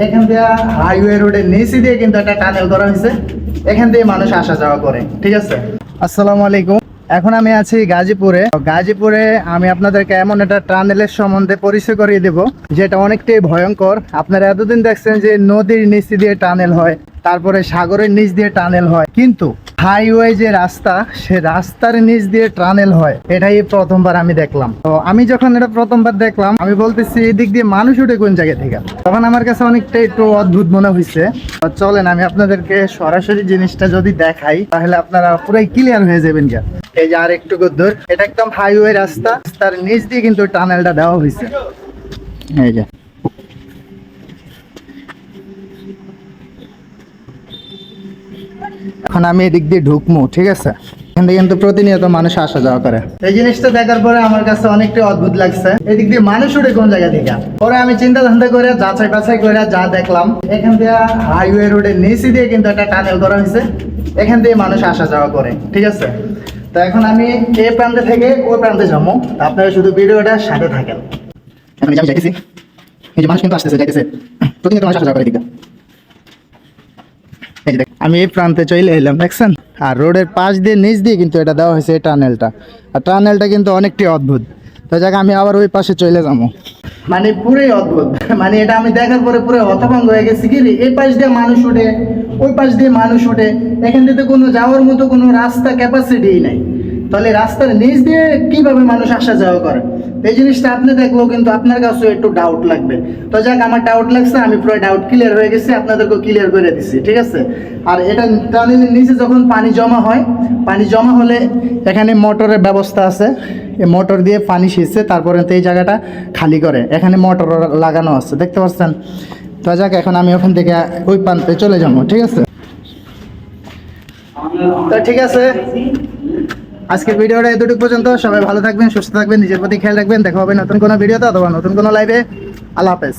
এখান দিয়ে হাইওয়ে রোডের নিচে দিয়ে কিন্তু একটা টানেল করা হয়েছে, এখান দিয়ে মানুষ আসা যাওয়া করে। ঠিক আছে, আসসালামু আলাইকুম। এখন আমি আছি গাজীপুরে আমি আপনাদেরকে এমন একটা টানেলের সম্বন্ধে পরিচয় করিয়ে দেব যেটা অনেকটাই ভয়ঙ্কর। আপনারা এতদিন দেখছেন যে নদীর নিচ দিয়ে টানেল হয়, তারপরে সাগরের নিচ দিয়ে টানেল হয়, কিন্তু হাইওয়ে যে রাস্তা, সে রাস্তার নিচ দিয়ে টানেল হয় এটাই প্রথমবার আমি দেখলাম। তো আমি যখন এটা প্রথমবার দেখলাম আমি বলতেছি এদিক দিয়ে মানুষ উঠে কোন জায়গা থেকে, তখন আমার কাছে অনেকটা একটু অদ্ভুত মনে হয়েছে। চলেন আমি আপনাদেরকে সরাসরি জিনিসটা যদি দেখাই তাহলে আপনারা পুরাই ক্লিয়ার হয়ে যাবেন। এই যে আর একটু দূর, এটা একদম হাইওয়ে রাস্তা, তার নিচ দিয়ে কিন্তু টানেলটা দেওয়া হয়েছে। এই যে এখন আমি এদিক দিয়ে ঢুকবো, ঠিক আছে? এখান থেকে কিন্তু প্রতিনিয়ত মানুষ আসা যাওয়া করে। এই জিনিসটা দেখার পরে আমার কাছে অনেকটা অদ্ভুত লাগছে, এদিক দিয়ে মানুষ উঠে কোন জায়গা থেকে। পরে আমি চিন্তা ধান্দা করে যাচাই বাছাই করে যা দেখলাম, এখান থেকে হাইওয়ে রোডের নিচে দিয়ে কিন্তু একটা টানেল করা হয়েছে, এখান দিয়ে মানুষ আসা যাওয়া করে। ঠিক আছে, তো এখন আমি এই প্রান্তে থেকে ওই প্রান্তে যাবো, আপনারা শুধু ভিডিওটার সাথে থাকেন। এখন আমি যাইতেছি, এই যে মানুষ কিন্তু আসতেছে যাইতেছে, প্রতিনিয়ত মানুষ আসা যাওয়া করে দিকে। আমি এই প্রান্তে চলে এলাম, দেখছেন? আর রোডের পাশ দিয়ে নিচ দিয়ে কিন্তু এটা দেওয়া হয়েছে এই টানেলটা, আর টানেলটা কিন্তু অনেকটাই অদ্ভুত। তো যাক আমি আবার ওই পাশে চলে যাবো, মানে পুরোই অদ্ভুত। মানে এটা আমি দেখার পরে পুরো হতভম্ব হয়ে গেছি। কি রে, এই পাশ দিয়ে মানুষ ওঠে, ওই পাশ দিয়ে মানুষ ওঠে, এখান থেকে কোনো যাওয়ার মতো কোনো রাস্তা ক্যাপাসিটিই নাই, তাহলে রাস্তার নিচ দিয়ে কিভাবে মানুষ আসা যাওয়া করে? এই জিনিসটা আপনি দেখলেও কিন্তু আপনার কাছেও একটু ডাউট লাগবে। তো যাক আমার ডাউট লাগছে, আমি পুরো ডাউট ক্লিয়ার হয়ে গেছি, আপনাদেরকেও ক্লিয়ার করে দিচ্ছি। ঠিক আছে, আর এটা টানেলের নিচে যখন পানি জমা হয়, পানি জমা হলে এখানে মোটরের ব্যবস্থা আছে, এই মোটর দিয়ে পানি সেচে তারপরে এই জায়গাটা খালি করে, এখানে মোটর লাগানো আছে, দেখতে পাচ্ছেন? তো যাক এখন আমি ওখান থেকে ওই প্রান্তে চলে যাবো। ঠিক আছে, তো ঠিক আছে, আজকের ভিডিওটা এতটুকু পর্যন্ত। সবাই ভালো থাকবেন, সুস্থ থাকবেন, নিজের প্রতি খেয়াল রাখবেন। দেখা হবে নতুন কোনো ভিডিওতে অথবা নতুন কোনো লাইভে। আল্লাহ হাফেজ।